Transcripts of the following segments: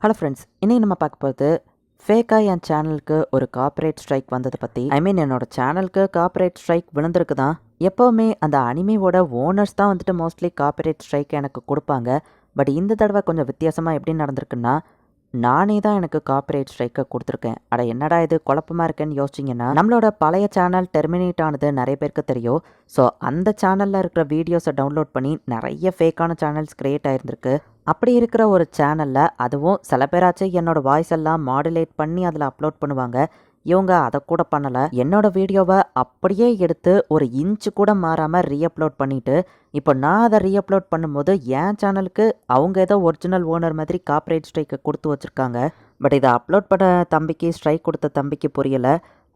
Hello friends, இன்னைக்கு நம்ம பார்க்க போகிறது ஃபேக்காக என் சேனலுக்கு ஒரு கார்ப்பரேட் ஸ்ட்ரைக் வந்ததை பற்றி. என்னோட சேனலுக்கு கார்ப்பரேட் ஸ்ட்ரைக் விழுந்திருக்கு தான். எப்போவுமே அந்த அனிமியோட ஓனர்ஸ் தான் வந்துட்டு மோஸ்ட்லி கார்ப்பரேட் ஸ்ட்ரைக் எனக்கு கொடுப்பாங்க. பட் இந்த தடவை கொஞ்சம் வித்தியாசமாக எப்படி நடந்திருக்குன்னா, நானே தான் எனக்கு கார்ப்பரேட் ஸ்ட்ரைக்கை கொடுத்துருக்கேன். அட என்னடா இது குழப்பமாக இருக்கேன்னு யோசிச்சிங்கன்னா, நம்மளோட பழைய சேனல் டெர்மினேட் ஆனது நிறைய பேருக்கு தெரியும். ஸோ அந்த சேனலில் இருக்கிற வீடியோஸை டவுன்லோட் பண்ணி நிறைய ஃபேக்கான சேனல்ஸ் க்ரியேட் ஆகிருந்திருக்கு. அப்படி இருக்கிற ஒரு சேனலில் அதுவும் சில பேராச்சும் என்னோடய வாய்ஸ் எல்லாம் மாடுலேட் பண்ணி அதில் அப்லோட் பண்ணுவாங்க. இவங்க அதை கூட பண்ணலை. என்னோடய வீடியோவை அப்படியே எடுத்து ஒரு இன்ச்சு கூட மாறாமல் ரீஅப்லோட் பண்ணிவிட்டு, இப்போ நான் அதை ரீஅப்லோட் பண்ணும்போது என் சேனலுக்கு அவங்க ஏதோ ஒரிஜினல் ஓனர் மாதிரி கார்ப்பரேட் ஸ்ட்ரைக்கை கொடுத்து வச்சுருக்காங்க. பட் இதை அப்லோட் பண்ண தம்பிக்கு, ஸ்ட்ரைக் கொடுத்த தம்பிக்கு புரியலை.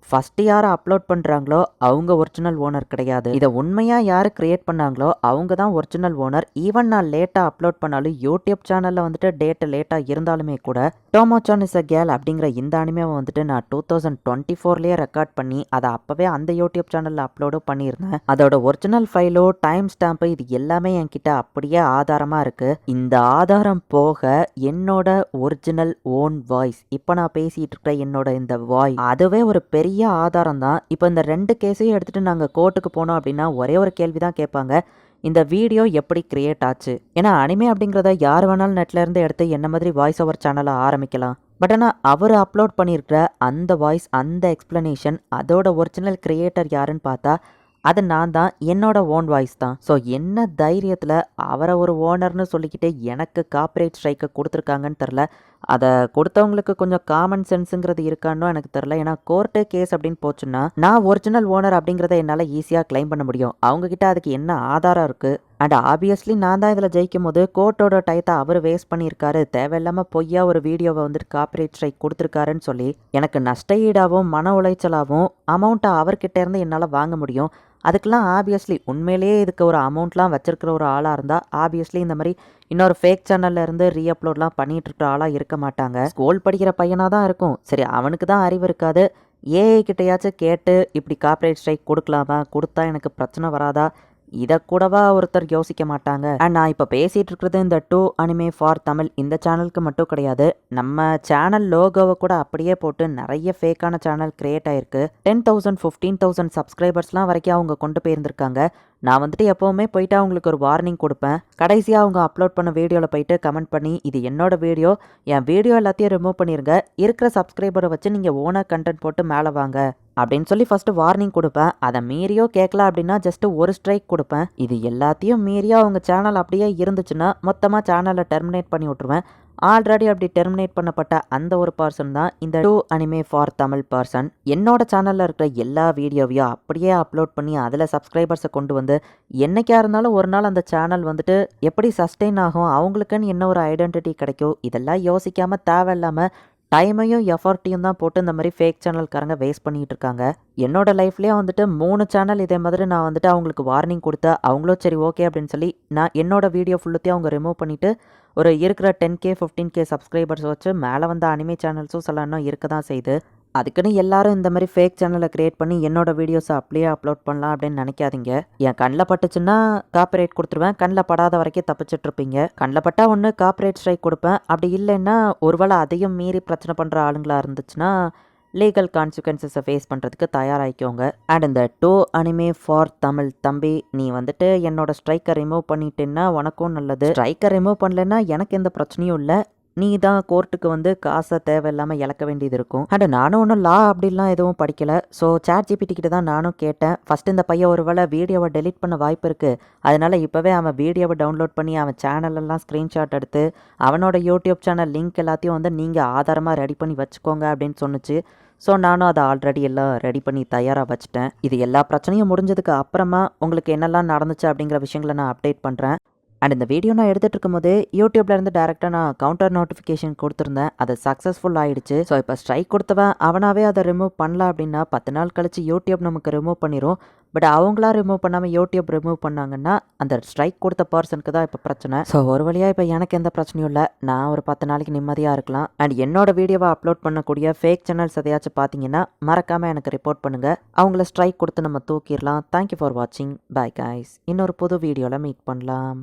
ஃபஸ்ட்டு யாரை அப்லோட் பண்ணுறாங்களோ அவங்க ஒரிஜினல் ஓனர் கிடையாது. இதை உண்மையாக யார் க்ரியேட் பண்ணாங்களோ அவங்க தான் ஒரிஜினல் ஓனர். ஈவன் நான் லேட்டாக அப்லோட் பண்ணாலும் யூடியூப் சேனலில் வந்துட்டு டேட்டு லேட்டாக இருந்தாலுமே கூட டோமோச்சான் இஸ் அ கேர்ள் அப்படிங்கிற இந்த அனிமேவை வந்துட்டு நான் 2024 ரெக்கார்ட் பண்ணி அதை அப்போவே அந்த யூடியூப் சேனலில் அப்லோடும் பண்ணியிருந்தேன். அதோட ஒரிஜினல் ஃபைலோ டைம் ஸ்டாம்பு இது எல்லாமே என்கிட்ட அப்படியே ஆதாரமாக இருக்குது. இந்த ஆதாரம் போக என்னோட ஒரிஜினல் ஓன் வாய்ஸ், இப்போ நான் பேசிகிட்டு இருக்கிற என்னோட இந்த வாய்ஸ், அதுவே ஒரு பெரிய ஆதாரம் தான். இப்போ இந்த 2 கேஸையும் எடுத்துகிட்டு நாங்கள் கோர்ட்டுக்கு போனோம் அப்படின்னா ஒரே ஒரு கேள்வி தான் கேட்பாங்க, இந்த வீடியோ எப்படி கிரியேட் ஆச்சு? ஏன்னா அனிமே அப்படிங்கிறத யார் வேணாலும் நெட்லேருந்து எடுத்து என்ன மாதிரி வாய்ஸ் ஓவர் சேனலை ஆரம்பிக்கலாம். பட் ஆனால் அவர் அப்லோட் பண்ணியிருக்கிற அந்த வாய்ஸ், அந்த எக்ஸ்ப்ளனேஷன், அதோட ஒரிஜினல் கிரியேட்டர் யாருன்னு பார்த்தா அது நான் தான், என்னோட ஓன் வாய்ஸ் தான். ஸோ என்ன தைரியத்தில் அவரை ஒரு ஓனர்னு சொல்லிக்கிட்டு எனக்கு கார்ப்பரேட் ஸ்ட்ரைக்கை கொடுத்துருக்காங்கன்னு தெரில. அதை கொடுத்தவங்களுக்கு கொஞ்சம் காமன் சென்ஸுங்கிறது இருக்கான்னு எனக்கு தெரில. ஏன்னா கோர்ட்டு கேஸ் அப்படின்னு போச்சுன்னா நான் ஒரிஜினல் ஓனர் அப்படிங்கிறத என்னால் ஈஸியாக கிளைம் பண்ண முடியும். அவங்கக்கிட்ட அதுக்கு என்ன ஆதாரம் இருக்குது? அண்ட் ஆப்வியஸ்லி நான் தான் இதில் ஜெயிக்கும் போது கோர்ட்டோட டயத்தை அவர் வேஸ்ட் பண்ணியிருக்காரு, தேவையில்லாமல் பொய்யா ஒரு வீடியோவை வந்துட்டு கார்ப்பரேட் ஸ்ட்ரைக் கொடுத்துருக்காருன்னு சொல்லி எனக்கு நஷ்ட ஈடாகவும் மன உளைச்சலாகவும் அமௌண்ட்டை அவர்கிட்ட இருந்து என்னால் வாங்க முடியும். அதுக்கெலாம் ஆப்வியஸ்லி உண்மையிலேயே இதுக்கு ஒரு அமௌண்ட்லாம் வச்சிருக்கிற ஒரு ஆளாக இருந்தால் ஆப்வியஸ்லி இந்த மாதிரி இன்னொரு ஃபேக் சேனலில் இருந்து ரீஅப்லோட்லாம் பண்ணிகிட்டு இருக்கிற ஆளாக இருக்க மாட்டாங்க. ஸ்கூல் படிக்கிற பையனாக தான் இருக்கும். சரி, அவனுக்கு தான் அறிவு இருக்காது. ஏஐ கிட்டையாச்சும் கேட்டு இப்படி கார்ப்பரேட் ஸ்ட்ரைக் கொடுக்கலாமா, கொடுத்தா எனக்கு பிரச்சனை வராதா, இதை கூடவா ஒருத்தர் யோசிக்க மாட்டாங்க. அண்ட் நான் இப்போ பேசிகிட்டு இருக்கிறது இந்த 2 அனிமே ஃபார் தமிழ் இந்த சேனலுக்கு மட்டும் கிடையாது. நம்ம சேனல் லோகோவை கூட அப்படியே போட்டு நிறைய ஃபேக்கான சேனல் கிரியேட் ஆயிருக்கு. 10,000 15,000 சப்ஸ்கிரைபர்ஸ்லாம் வரைக்கும் அவங்க கொண்டு போயிருந்திருக்காங்க. நான் வந்துட்டு எப்போவுமே போயிட்டு அவங்களுக்கு ஒரு வார்னிங் கொடுப்பேன். கடைசியாக அவங்க அப்லோட் பண்ண வீடியோவில் போயிட்டு கமெண்ட் பண்ணி, இது என்னோட வீடியோ, என் வீடியோ எல்லாத்தையும் ரிமூவ் பண்ணிடுங்க, இருக்கிற சப்ஸ்கிரைபரை வச்சு நீங்கள் ஓனாக கண்டென்ட் போட்டு மேலே வாங்க அப்படின்னு சொல்லி ஃபஸ்ட்டு வார்னிங் கொடுப்பேன். அதை மீறியோ கேட்கல அப்படின்னா ஜஸ்ட்டு ஒரு ஸ்ட்ரைக் கொடுப்பேன். இது எல்லாத்தையும் மீறியோ அவங்க சேனல் அப்படியே இருந்துச்சுன்னா மொத்தமாக சேனலை டெர்மினேட் பண்ணி விட்ருவேன். ஆல்ரெடி அப்படி டெர்மினேட் பண்ணப்பட்ட அந்த ஒரு பர்சன் தான் இந்த 2 அனிமே ஃபார் தமிழ் பர்சன். என்னோட சேனலில் இருக்கிற எல்லா வீடியோவையும் அப்படியே அப்லோட் பண்ணி அதில் சப்ஸ்கிரைபர்ஸை கொண்டு வந்து என்னைக்கா இருந்தாலும் ஒரு நாள் அந்த சேனல் வந்துட்டு எப்படி சஸ்டெயின் ஆகும், அவங்களுக்குன்னு என்ன ஒரு ஐடென்டிட்டி கிடைக்கும், இதெல்லாம் யோசிக்காமல் தேவையில்லாமல் டைமையும் எஃபர்ட்டையும் தான் போட்டு இந்த மாதிரி ஃபேக் சேனல்காரங்க வேஸ்ட் பண்ணிகிட்டு இருக்காங்க. என்னோட லைஃப்லேயே வந்துட்டு 3 சேனல் இதே மாதிரி நான் வந்துட்டு அவங்களுக்கு வார்னிங் கொடுத்தா அவங்களும் சரி ஓகே அப்படின்னு சொல்லி நான் என்னோட வீடியோ ஃபுல்லுத்தையும் அவங்க ரிமூவ் பண்ணிவிட்டு ஒரு இருக்கிற 10K 15K சப்ஸ்கிரைபர்ஸ் வச்சு மேலே வந்த அனிமே சேனல்ஸும் சில இன்னும் இருக்க தான் செய்யுது. அதுக்குன்னு எல்லாரும் இந்த மாதிரி ஃபேக் சேனலை க்ரியேட் பண்ணி என்னோட வீடியோஸை அப்படியே அப்லோட் பண்ணலாம் அப்படின்னு நினைக்காதீங்க. என் கண்ணில் பட்டுச்சுன்னா காப்பிரைட் கொடுத்துருவேன், கண்ணில் படாத வரைக்கும் தப்பிச்சிட்ருப்பீங்க. கண்ணில் பட்டால் ஒன்று காப்பிரைட் ஸ்ட்ரைக் கொடுப்பேன், அப்படி இல்லைன்னா ஒருவேளை அதையும் மீறி பிரச்சனை பண்ணுற ஆளுங்களாக இருந்துச்சுன்னா லீகல் கான்சிக்வன்சஸை ஃபேஸ் பண்ணுறதுக்கு தயாராகிக்கோங்க. அண்ட் இந்த 2 அனிமே ஃபார் தமிழ் தம்பி, நீ வந்துட்டு என்னோட ஸ்ட்ரைக்கை ரிமூவ் பண்ணிட்டேன்னா உனக்கும் நல்லது. ஸ்ட்ரைக்கை ரிமூவ் பண்ணலன்னா எனக்கு எந்த பிரச்சனையும் இல்லை. நீ தான் கோர்ட்டுக்கு வந்து காசை தேவையில்லாமல் இழக்க வேண்டியது இருக்கும். அண்ட் நானும் ஒன்றும் லா அப்படிலாம் எதுவும் படிக்கலை. ஸோ ChatGPT கிட்ட தான் நானும் கேட்டேன். ஃபஸ்ட்டு இந்த பையன் ஒரு வேளை வீடியோவை டெலிட் பண்ண வாய்ப்பு இருக்குது, அதனால் இப்போவே அவன் வீடியோவை டவுன்லோட் பண்ணி அவன் சேனலெல்லாம் ஸ்க்ரீன்ஷாட் எடுத்து அவனோட யூடியூப் சேனல் லிங்க் எல்லாத்தையும் வந்து நீங்கள் ஆதாரமாக ரெடி பண்ணி வச்சுக்கோங்க அப்படின்னு சொன்னிச்சு. ஸோ நானும் அதை ஆல்ரெடி எல்லாம் ரெடி பண்ணி தயாராக வச்சுட்டேன். இது எல்லா பிரச்சனையும் முடிஞ்சதுக்கு அப்புறமா உங்களுக்கு என்னெல்லாம் நடந்துச்சு அப்படிங்கிற விஷயங்களை நான் அப்டேட் பண்ணுறேன். அண்ட் இந்த வீடியோ நான் எடுத்துகிட்டு இருக்கும்போது யூடியூப்லேருந்து டேரெக்டாக நான் கவுண்டர் நோட்டிஃபிகேஷன் கொடுத்துருந்தேன். அது சக்ஸஸ்ஃபுல் ஆகிடுச்சு. ஸோ இப்போ ஸ்ட்ரைக் கொடுத்தவன் அவனாவே அதை ரிமூவ் பண்ணல அப்படின்னா 10 நாள் கழிச்சு யூடியூப் நமக்கு ரிமூவ் பண்ணிடும். பட் அவங்களா ரிமூவ் பண்ணாமல் யூடியூப் ரிமூவ் பண்ணாங்கன்னா அந்த ஸ்ட்ரைக் கொடுத்த பர்சனுக்கு தான் இப்போ பிரச்சனை. ஸோ ஒரு வழியாக இப்போ எனக்கு எந்த பிரச்சனையும் இல்லை, நான் ஒரு 10 நாளைக்கு நிம்மதியாக இருக்கலாம். அண்ட் என்னோட வீடியோவை அப்லோட் பண்ணக்கூடிய ஃபேக் சேனல்ஸ் எதையாச்சும் பார்த்தீங்கன்னா மறக்காமல் எனக்கு ரிப்போர்ட் பண்ணுங்கள். அவங்கள ஸ்ட்ரைக் கொடுத்து நம்ம தூக்கிடலாம். தேங்க்யூ ஃபார் வாட்சிங். Bye guys. இன்னொரு புது வீடியோவில் மீட் பண்ணலாம்.